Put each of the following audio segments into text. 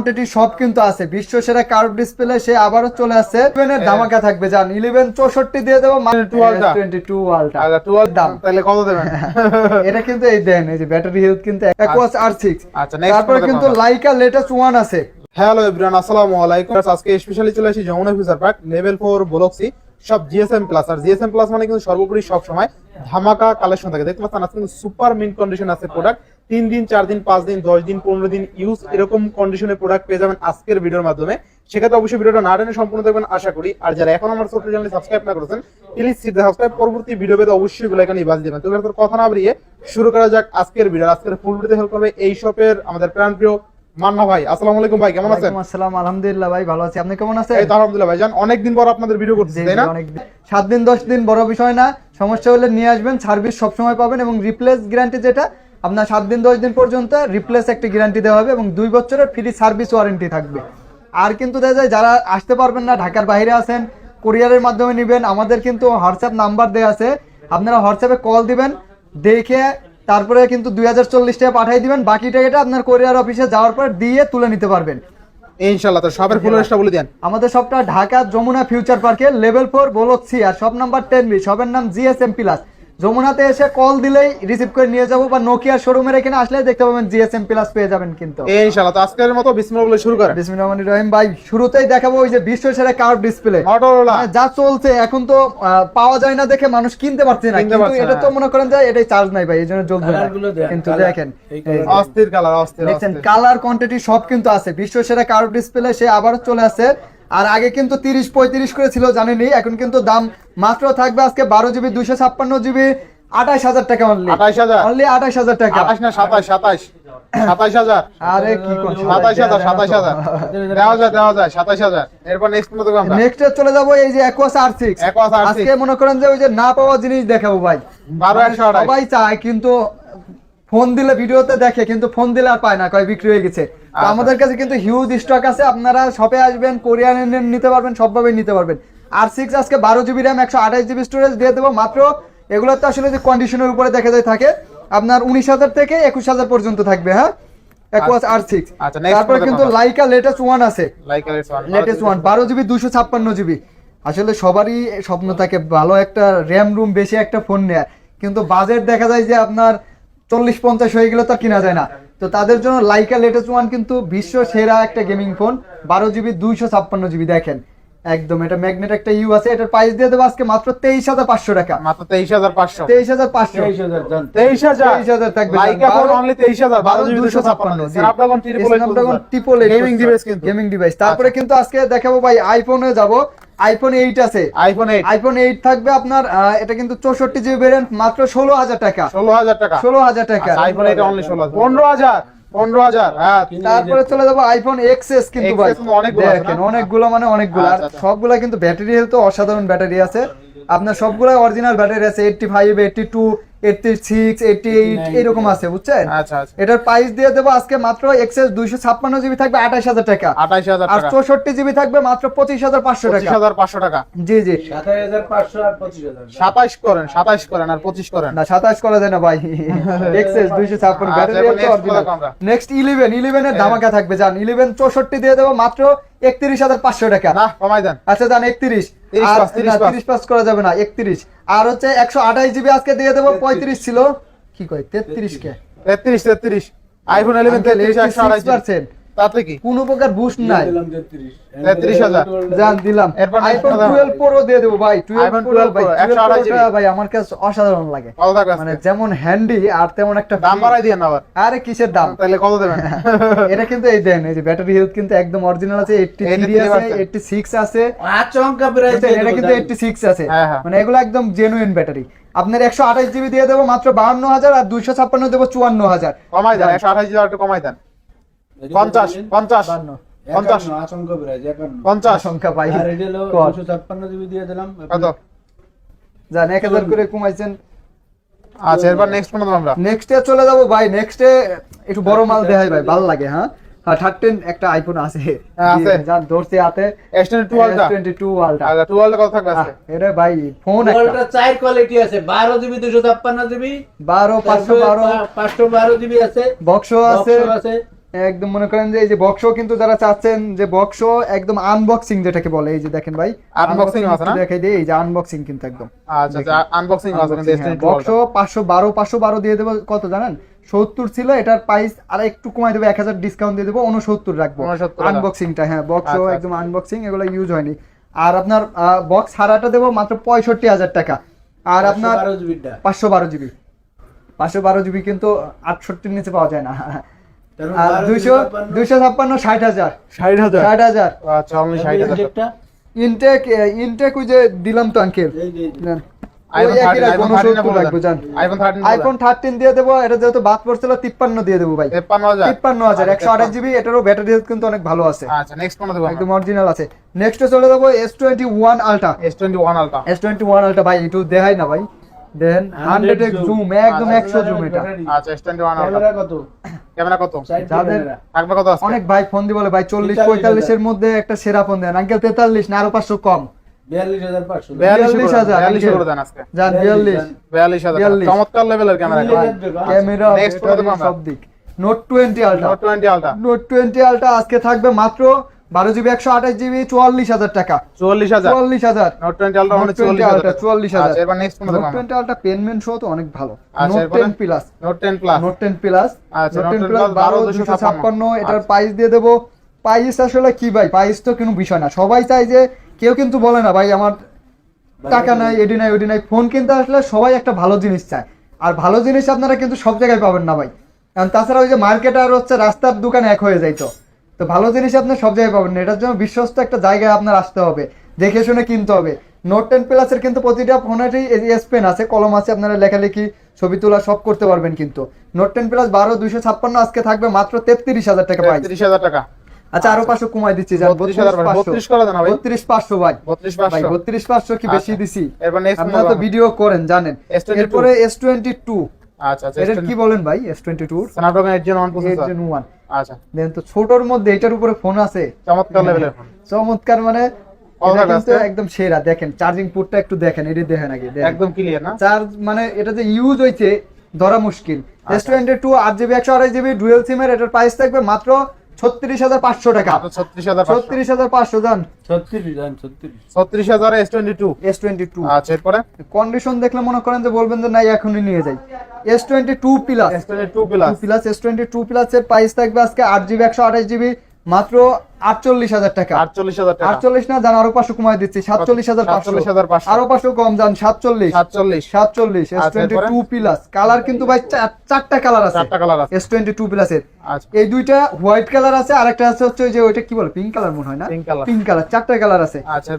Quantity সব কিন্তু আছে। বিশ্ব সেরা কার্ভ ডিসপ্লে সে আবারও চলে আসছে। 11 এর ধামাকা থাকবে, জান 11 64 দিয়ে দেব, 22 আলটা। আচ্ছা 12 দাম তাহলে কত দেবেন? এটা কিন্তু এই দেন, এই যে ব্যাটারি হেলথ কিন্তু Aquos R6। আচ্ছা নেক্সট তারপরে কিন্তু লাইকা লেটেস্ট 1 আছে। হ্যালো এভরিওয়ান, আসসালামু আলাইকুম। আজকে স্পেশালি চলে আসি Yamuna future park level 4 block C সব জিএসএম প্লাস। আর জিএসএম প্লাস মানে কিন্তু সর্বোপরি সব সময় ধামাকা কালেকশন থাকে। দেখতে পাচ্ছেন আজকে কিন্তু সুপার মিন্ট কন্ডিশন আছে প্রোডাক্ট। 3 দিন 4 দিন 5 দিন 10 দিন 15 দিন ইউজ এরকম কন্ডিশনে প্রোডাক্ট পেয়ে যাবেন আজকের ভিডিওর মাধ্যমে। সেক্ষেত্রে অবশ্যই ভিডিওটা না টেনে সম্পূর্ণ দেখবেন আশা করি। আর যারা এখন আমার ছোট্ট চ্যানেল সাবস্ক্রাইব না করেছেন প্লিজ সাবস্ক্রাইব, পরবর্তী ভিডিও পেতে অবশ্যই বেল আইকনে বাজিয়ে দিবেন। তো এর কথা না বাড়িয়ে শুরু করা যাক আজকের ভিডিও। আজকের ফুল ভিডিওতে হেল্প করবে এই শপের আমাদের প্রাণপ্রিয় মান্না ভাই। আসসালামু আলাইকুম ভাই, কেমন আছেন? ওয়ালাইকুম আসসালাম, আলহামদুলিল্লাহ ভাই ভালো আছি। আপনি কেমন আছেন? এই তো আলহামদুলিল্লাহ ভাই। জান অনেকদিন পর আপনাদের ভিডিও করতেছি, তাই না? 7 দিন 10 দিন বড় বিষয় না, সমস্যা হলে নিয়ে আসবেন, সার্ভিস সব সময় পাবেন এবং রিপ্লেস গ্যারান্টি যেটা আপনার 7 দিন 10 দিন পর্যন্ত রিপ্লেস একটা গ্যারান্টি দেওয়া হবে এবং 2 বছরের ফ্রি সার্ভিস ওয়ারেন্টি থাকবে। আর কিন্তু দেখা যায় যারা আসতে পারবেন না, ঢাকার বাইরে আছেন, কুরিয়ারের মাধ্যমে নেবেন, আমাদের কিন্তু হোয়াটসঅ্যাপ নাম্বার দেওয়া আছে, আপনারা হোয়াটসঅ্যাপে কল দিবেন, দেখে তারপরে কিন্তু 2040 টাকা পাঠিয়ে দিবেন। বাকি টাকাটা আপনার কুরিয়ার অফিসে যাওয়ার পর দিয়ে তুলে নিতে পারবেন ইনশাআল্লাহ। তো শপের ফুল অ্যাড্রেসটা বলে দেন। আমাদের সবটা ঢাকা যমুনা ফিউচার পার্কে লেভেল 4 ব্লক সি আর শপ নাম্বার 10B। শপের নাম জিএসএম প্লাস। যমুনাতে এসে কল দিলেই রিসিভ করে নিয়ে যাব, বা নোকিয়া শোরুমের এখানে আসলে দেখতে পাবেন জিএসএম প্লাস পেয়ে যাবেন কিন্তু ইনশাআল্লাহ। তো আজকের মতো বিসমিল্লাহ বলে শুরু করেন। বিসমিল্লাহির রহমানির রহিম। ভাই শুরুতেই দেখাবো ওই যে বিশ্ব সেরা কার্ভ ডিসপ্লে মটোরোলা যা চলছে এখন, তো পাওয়া যায় না দেখে মানুষ কিনতে পারছে না, কিন্তু এটা তো মনে করেন যে এটাই চার্জ নাই ভাই, এইজন্য চলবে না। কিন্তু দেখেন অস্থির কালার, অস্থির দেখেন কালার কোয়ান্টিটি সব কিন্তু আছে। বিশ্ব সেরা কার্ভ ডিসপ্লে সে আবারও চলে আসছে। আর আগে কিন্তু 30-35 করে ছিল জানেনই, এখন কিন্তু দাম মাত্র থাকবে আজকে 12GB 256GB 28,000 টাকা অনলি। 28,000 অনলি 28,000 টাকা। 28 না 27,000 আরে কি কোন 27,000 দেওয়া যায় 27,000। এরপর নেক্সট মতো আমরা নেক্সট চলে যাব এই যে Aquos R6। Aquos R6 আজকে মনে করেন যে ওই যে না পাওয়া জিনিস দেখাবো ভাই। 12,128 সবাই চায় কিন্তু ফোন দিলে ভিডিওতে দেখে, কিন্তু ফোন দিলে আর পায় না, কয় বিক্রি হয়ে গেছে। তো আমাদের কাছে কিন্তু হিউজ স্টক আছে, আপনারা শপে আসবেন, কোরিয়ান নিতে পারবেন, সবভাবে নিতে পারবেন। R6 আজকে 12GB RAM 128GB স্টোরেজ দিয়ে দেবো মাত্র। এগুলো তো আসলে যে কন্ডিশনের উপরে দেখা যায় থাকে, আপনার 19,000 থেকে 21,000 পর্যন্ত থাকবে। হ্যাঁ Aquos R6। তারপরে কিন্তু লাইকা লেটেস্ট 1 আছে, লেটেস্ট 1 12GB 256GB। আসলে সবারই স্বপ্ন থাকে ভালো একটা র্যাম রুম বেশি একটা ফোন নেয়া, কিন্তু বাজেট দেখা যায় যে আপনার 40-50 হয়ে গেলে তো কিনা যায় না। তো তাদের জন্য লাইকা লেটেস্ট 1 কিন্তু বিশ্ব সেরা একটা গেমিং ফোন, 12GB 256GB। দেখেন একদম এটা ম্যাগনেট একটা ইউ আছে। এটার প্রাইস দিয়ে দেবো আজকে মাত্র 23,500 টাকা। মাত্র 23,500 23,000 থাকবে। Laika phone only 23,000 12GB 256 Snapdragon triple gaming device কিন্তু গেমিং ডিভাইস। তারপরে কিন্তু আজকে দেখাবো ভাই আইফোনে যাব। আইফোন 8 আছে, আইফোন 8 থাকবে আপনার। এটা কিন্তু 64GB ভেরিয়েন্ট, মাত্র 16,000 টাকা। 16,000 টাকা আইফোন এটা অনলি 16,000 15,000। হ্যাঁ তারপরে চলে যাবো আইফোন XS। কিন্তু ভাই দেখেন অনেকগুলো, মানে অনেকগুলো, আর সবগুলা কিন্তু ব্যাটারি হেলথ অসাধারণ ব্যাটারি আছে। আপনার সবগুলা অরিজিনাল ব্যাটারি আছে, 85 82 86 88 এরকম আছে, বুঝছেন? আচ্ছা এটার প্রাইস দিয়ে দেবো আজকে মাত্র XS 256GB থাকবে 28,000 টাকা। 28,000 আর 64GB থাকবে মাত্র 25,500 টাকা। 25,500 টাকা। জি 27,500 আর 25,000। 27 করেন আর 25 করেন না, 27 করা যায় না ভাই। XS 256 ব্যাটারি আছে অরিজিনাল। নেক্সট 11 এর ধামাকা থাকবে, জান 11 64 দিয়ে দেবো মাত্র 31,500 টাকা। না কমাই দেন। আচ্ছা জান 31 আর 30 পাস করা যাবে না, 31 আর হচ্ছে 128GB আজকে দিয়ে দেবো। 35 ছিল, কি কয় 33 কে 33 আইফোন 11 128%। তাতে কি কোনো প্রকার বুস্ট নাই। 33,000 জান দিলাম। এরপর আইফোন 12 প্রো দিয়ে দেবো ভাই। 12 iPhone প্রো 12 ভাই, Pro, 128GB ভাই আমার কাছে অসাধারণ লাগে। কত টাকা? মানে যেমন হ্যান্ডি আর তেমন একটা দাম বাড়াই দিয়েন আবার। আরে কিসের দাম? তাহলে কত দেবেন? এটা কিন্তু এই দেন, এই যে ব্যাটারি হেলথ কিন্তু একদম অরিজিনাল আছে, 83 আছে, 86 আছে। আচমকা প্রাইস এটা কিন্তু 86 আছে, হ্যাঁ। মানে এগুলো একদম জেনুইন ব্যাটারি। আপনার 128GB দিয়ে দেবো মাত্র 52,000 আর 256 দেবো 54,000। কমাই দেন, 128,000 একটু কমাই দেন। 50 আচমকা প্রাইস 50 সংখ্যা পাই। আর এটা হলো 256GB দিয়ে দিলাম। কত? জান 1000 করে কমাইছেন। আচ্ছা এরপর নেক্সট কোন আমরা নেক্সটে চলে যাব ভাই। নেক্সটে একটু বড় মাল দেখাই ভাই, ভালো লাগে। হ্যাঁ 13 একটা আইফোন আছে, জান ধরতে হাতে S22 আলট্রা। আচ্ছা 12 কত থাকবে আজকে? এটা ভাই ফোন একটা চার কোয়ালিটি আছে, 12GB 256GB 12 512 512GB আছে, বক্সও আছে, একদম মনে করেন যে এই যে বক্সও কিন্তু যারা চাচ্ছেন যে বক্সও একদম আনবক্সিং যেটাকে বলে, এই যে দেখেন ভাই Unboxing আছে না? দেখাই দিই, এই যে আনবক্সিং কিন্তু একদম আচ্ছা আচ্ছা, আনবক্সিং আছে কিন্তু S22 বক্সও 512 দিয়ে দেবো, কত জানেন 70 ছিল, এটার প্রাইস আর একটু কমাই দেবো, 1000 ডিসকাউন্ট দিয়ে দেবো, 69 রাখবো 69 টাকা। আনবক্সিংটা। হ্যাঁ বক্সও আচ্ছা, একদম আনবক্সিং, এগুলো ইউজ হয়নি। আর আপনার বক্স হারাটা দেবো মাত্র 65,000 টাকা। আর আপনার 12 জিবিটা 512 জিবি, 512 জিবি কিন্তু 68 নিচে পাওয়া যায় না। তার আর 256 60,000 60,000 আচ্ছা, অনলি 60,000 একটা ইনটেক ওই যে দিলাম তো আঙ্কেল, এই যে iPhone 13 iPhone 13 না বলে রাখবো জান। iPhone 13 আইফোন 13 দিয়ে দেবো, এটা যেহেতু বাদ পড়ছিল 53 দিয়ে দেবো ভাই, 53,000 53,000 128 জিবি, এটারও ব্যাটারি হেলথ কিন্তু অনেক ভালো আছে, আচ্ছা, নেক্সট কোন দেব একদম অরিজিনাল আছে। নেক্সটে চলে যাবো S21 ultra. S21 ultra S21 ultra ভাই একটু দেখাই না ভাই, দেখেন 100x জুম, একদম 100 জুম এটা। আচ্ছা, S21 আলট্রা ক্যামেরা কত? ক্যামেরা কত যাদের থাকবে কত আছে? অনেক ভাই ফোন দিয়ে বলে ভাই 40-45 এর মধ্যে একটা সেরা ফোন দেন আঙ্কেল, 43 না আরো 500 কম, 42,500 42,000 করে দেন আজকে, যান 42 42,000 চমৎকার লেভেলের ক্যামেরা ক্যামেরা Next কোন দেব আমরা? সব দিক। Note 20 ultra, Note 20 ultra note 20 ultra আজকে থাকবে মাত্র 12 জিবি 128 জিবি 44,000 টাকা, 44,000 44,000 Note 20 আলট্রা মানে 40,000 44,000 44,000। আচ্ছা, এবার নেক্সট কোন দেব নোট আমরা? 20 আলট্রা পেনমেন শো তো অনেক ভালো। আচ্ছা, নোট এরপরে? 10 plus, Note 10 plus note 10 plus, আচ্ছা, নোট Note 10 10 প্লাস plus 12,256, এটার আচ্ছা। প্রাইস দিয়ে দেবো। প্রাইস আসলে কি ভাই, প্রাইস তো কোনো বিষয় না, সবাই চায় যে, কেউ কিন্তু বলে না ভাই আমার টাকা নাই এডি নাই ওডি নাই, ফোন কিনতে আসলে সবাই একটা ভালো জিনিস চায়, আর ভালো জিনিস আপনারা কিন্তু সব জায়গায় পাবেন না ভাই, কারণ তাছাড়া ওই যে মার্কেট আর হচ্ছে রাস্তার দোকান এক হয়ে যাইতো, তো ভালো জিনিস আপনার সব জায়গায় পাবেন না, এটার জন্য বিশ্বস্ত একটা জায়গায় আপনার আসতে হবে, দেখে শুনে কিনতে হবে। নোট 10 প্লাসের কিন্তু প্রতিটা ফোনেরই এস পেন আছে, কলম আছে, আপনারা লেখালেখি ছবি তোলা সব করতে পারবেন কিন্তু। নোট 10 প্লাস 12,256 আজকে থাকবে মাত্র 33,000 টাকা প্রাইস। 33,000 টাকা আচ্ছা আরো 500 কমাই দিচ্ছি যান, 32 করে দেন ভাই 32,500 ভাই, 32,500 ভাই 32,500 কি বেশি আচ্ছা। দিছি? এরপর নেক্সট আপনারা তো ভিডিও করেন জানেন। S22 এরপরে S22, আচ্ছা আচ্ছা, এটা কি বলেন ভাই S22? Snapdragon 8 Gen 1 প্রসেসর 8 আচ্ছা, দেন তো ছোটর মধ্যে এটার উপরে ফোন আছে, চমৎকার লেভেলের ফোন চমৎকার মানে All এটা that কিন্তু আছে? একদম সেরা। দেখেন চার্জিং পোর্টটা একটু দেখেন, এটি দেখেন আগে দেখেন। একদম ক্লিয়ার না চার্জ মানে এটা যে ইউজ হইছে ধরা মুশকিল। আচ্ছা। S22 8GB 128GB dual SIM এর, এটার প্রাইস থাকবে মাত্র 36,500 টাকা, মাত্র 36,500 36,500 জান। 36 জান 36 36,000 S22 S22 আচ্ছা, এরপরে কন্ডিশন দেখলে মনে করেন যে বলবেন যে নাই এখনই নিয়ে যাই। S22 plus, S22 plus S22 plus এর প্রাইস থাকবে আজকে 8GB 128GB মাত্র 48,000 টাকা, 48,000 টাকা 48 না জান, আরো 500 কমাই দিচ্ছি 47,500, 47,500 আরো 500 কম জান 47 47 আচ্ছা, S22 প্লাস। কালার কিন্তু ভাই চারটা কালার আছে, চারটা কালার আছে S22 প্লাস এর। আচ্ছা, এই দুইটা হোয়াইট কালার আছে, আরেকটা আছে হচ্ছে ওই যে ওইটা কি বলে পিঙ্ক কালার মনে হয় না, Pink color। পিঙ্ক কালার, চারটা কালার আছে। আচ্ছা,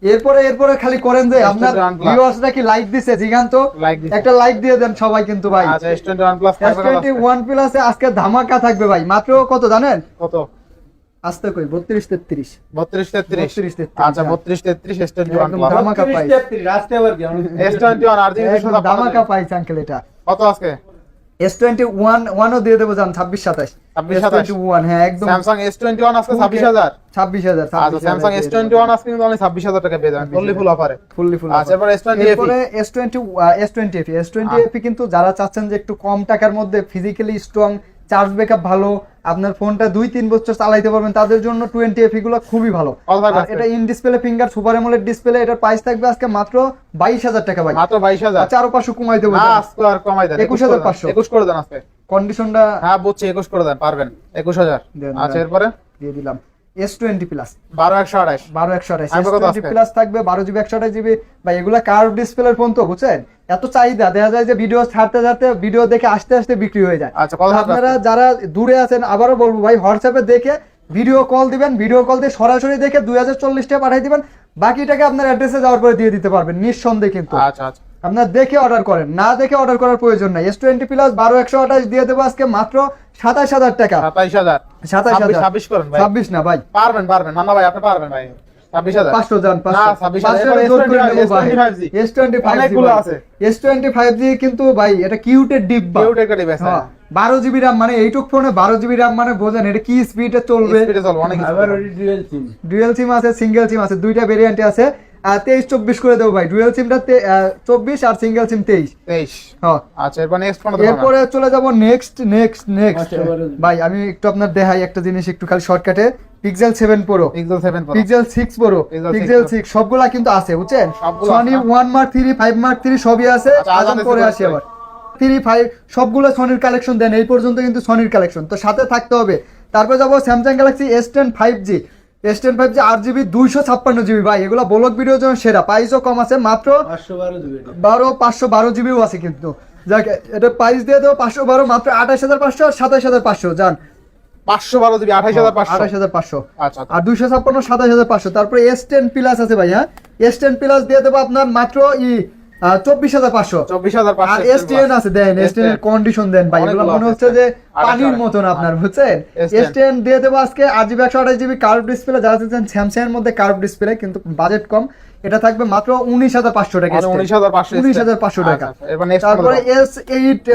এরপরে এরপরে খালি করেন যে আপনার S21 plus। ভিউয়ার্সরা কি লাইক দিছে জিগান্ত, লাইক দিছে একটা লাইক দিয়ে দেন সবাই কিন্তু ভাই। আচ্ছা, S21 প্লাস থাকবে কত আজকে? S21 প্লাসে আজকে ধামাকা থাকবে ভাই, মাত্র কত জানেন? কত আস্তে কই 32-33 32 33 33, আচ্ছা, 32 33 S21 একদম প্লাস ধামাকা পাই, 33 রাস্তে আবার কি S21 আর জিবি একদম ধামাকা পাইছে আঙ্কেল এটা। কত আজকে? S21 ও দিয়ে দেবো জান 26-27, 26-27 S21 হ্যাঁ একদম Samsung S21 আজকে 26,000 26,000 আচ্ছা, Samsung S21 আজকে কিন্তু অনলি 26,000 টাকা পেয়ে যাবেন ফুললি ফুল অফারে ফুললি ফুল। আচ্ছা, এবার S20 এরপরে S20 FE কিন্তু যারা চাচ্ছেন যে একটু কম টাকার মধ্যে ফিজিক্যালি স্ট্রং, চার্জ ব্যাকআপ ভালো, আপনার ফোনটা 2-3 বছর চালাইতে পারবেন, তাদের জন্য 20 FE গুলো খুবই ভালো। কত থাকবে আর আজকে? এটা in display finger super AMOLED display, এটার প্রাইস থাকবে আজকে মাত্র 22,000 টাকা ভাই। মাত্র 22,000 আচ্ছা আরো 500 কমাই দেবো, না আজকে আর কমাই দেন 21,500 21 করে দেন আজকে কন্ডিশনটা হ্যাঁ বুঝছি 21 করে দেন পারবেন 21,000 দেন, আচ্ছা, দেন। এরপরে দিয়ে দিলাম S20 প্লাস 12,128 12,128 আর কত S20 আজকে? প্লাস থাকবে 12GB 128GB ভাই, এগুলা কার্ভ ডিসপ্লের ফোন তো বুঝছেন, এত চাহিদা দেখা যায় যে ভিডিও ছাড়তে ভিডিও দেখে আসতে বিক্রি হয়ে যায়। আচ্ছা, কত তো থাকবে আপনারা আজকে? যারা দূরে আছেন আবারও বলবো ভাই, হোয়াটসঅ্যাপে দেখে ভিডিও কল দিবেন, ভিডিও কল দিয়ে সরাসরি দেখে 2040 টাকা পাঠিয়ে দিবেন, বাকি টাকা আপনার অ্যাড্রেসে যাওয়ার পরে দিয়ে দিতে পারবেন নিঃসন্দেহে কিন্তু। আচ্ছা আচ্ছা, আপনার দেখে অর্ডার করেন, না দেখে অর্ডার করার প্রয়োজন নাই। S20 প্লাস 12,128 দিয়ে দেবো আজকে মাত্র 27,000 টাকা, 27,000 27,000 26 করেন ভাই 26 না ভাই, পারবেন মান্না ভাই আপনি পারবেন ভাই 26,000 500 জান, না 500 26,000 জোর করে নেবো ভাই। S25G S25G অনেকগুলো আছে। S25G কিন্তু ভাই এটা কিউটের ডিব্বা, কিউট একটা ডিভাইস 12GB RAM মানে এইটুক ফোনে 12GB RAM মানে বোঝেন এটা কি স্পিডে চলবে। স্পিডে চলবে অনেক আবার ওই ডুয়াল সিম ডুয়াল সিম আছে, সিঙ্গেল সিম আছে, দুইটা ভেরিয়েন্টে আছে। 23-24 করে দেবো ভাই। ডুয়েল সিমটা 24 আর সিঙ্গেল সিম 23। 23। হ্যাঁ আচ্ছা, এরপর নেক্সট ফোন এরপরে চলে যাব নেক্সট এবারে ভাই। আমি একটু আপনার দেখাই একটা জিনিস একটু খালি শর্টকাটে। Pixel 7 pro, pixel 7 Pro, pixel 6 pro, Pixel 6 pixel 6 সবগুলা কিন্তু আছে বুঝছেন। সবগুলো সনি আছে। 1 মার্ক 3, 5 মার্ক 3 সবই আছে। আচ্ছা, আজান পরে আসি আবার 3, 5 সবগুলো সনির কালেকশন দেন। এই পর্যন্ত কিন্তু সনির কালেকশন তো সাথে থাকতে হবে। তারপর যাব Samsung Galaxy S10 5G, S10 5G 8GB 256GB ভাই। এগুলো ব্লগ ভিডিওর জন্য সেরা, প্রাইসও কম আছে মাত্র 512 দিবে এটা। 512GBও আছে কিন্তু। যাক এটা প্রাইস দিয়ে দেবো 512 মাত্র 28500 আর 27500 জান। 512 জিবি 28500। 28500 আচ্ছা আর 256 27500। তারপরে S10 প্লাস আছে ভাই। হ্যাঁ S10 প্লাস দিয়ে দেবো আপনার মাত্র 24500। 24500। আর S10 আছে দেন, S10 এর কন্ডিশন দেন ভাই। এগুলো অনেকগুলো মনে আছে হচ্ছে যে আর পানির একটা মতন আপনার বুঝছেন। S10 S10 দিয়ে দেবো আজকে 8GB 128GB কার্ভ ডিসপ্লে। যারা চাচ্ছেন স্যামসাং এর মধ্যে কার্ভ ডিসপ্লে কিন্তু বাজেট কম, এটা থাকবে মাত্র 19500 টাকা। 19500। 19500 টাকা। আচ্ছা, এরপর নেক্সট তারপরে S8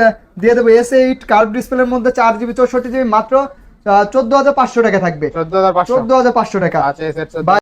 দিয়ে দেবো, S8 কার্ভ ডিসপ্লের মধ্যে 4GB 64GB মাত্র 14500 টাকা থাকবে। 14500। 14500 টাকা। আচ্ছা, এস